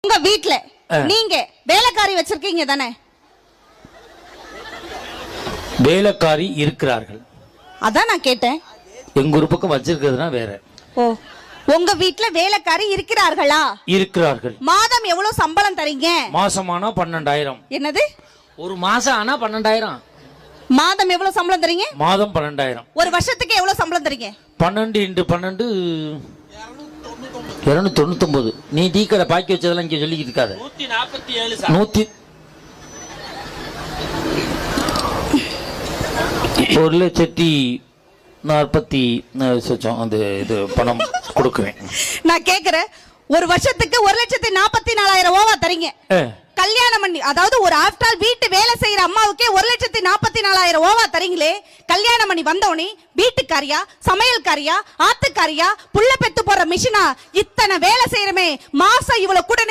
உங்க வீட்ல நீங்க வேலைக்காரி வச்சிருக்கீங்க தானே? வேலைக்காரி இருக்கிறார்கள். அதான் நான் கேட்டேன். எங்க ஒரு பக்கம் வச்சிருக்கிறதுனா வேற. ஓ, உங்க வீட்ல வேலைக்காரி இருக்கிறார்களா? இருக்கிறார்கள். மாதம் எவ்வளவு சம்பளம் தரீங்க? மாசமானா 12,000. என்னது? ஒரு மாசம் ஆனா 12,000. மாதம் எவ்வளவு சம்பளம் தரீங்க? மாதம் 12,000. ஒரு வருஷத்துக்கு எவ்வளவு சம்பளம் தரீங்க? 12 × 12 299. நீ டீ கடை பாக்கி வச்சதெல்லாம் இங்க சொல்லிக்கிட்டு இருக்காத. 147. 1,40,000 அந்த இது பணம் கொடுக்குறேன். நான் கேக்குறேன், ஒரு வருஷத்துக்கு 1,44,000 ஓவா தரீங்க. கல்யாணம் பண்ணி, அதாவது ஒரு ஆஃப்டர் வீட்டு வேலை செய்யற அம்மாவுக்கே 1,44,000 ஓவா தரீங்களே. கல்யாணம் பண்ணி வந்தவனே வீட்டுக்காரியா, சமையல்காரியா, ஆத்துக்காரியா, புள்ள பெத்து போற மிஷினா, இத்தனை வேலை செய்யறமே, மாசம் இவ்வளவு கூட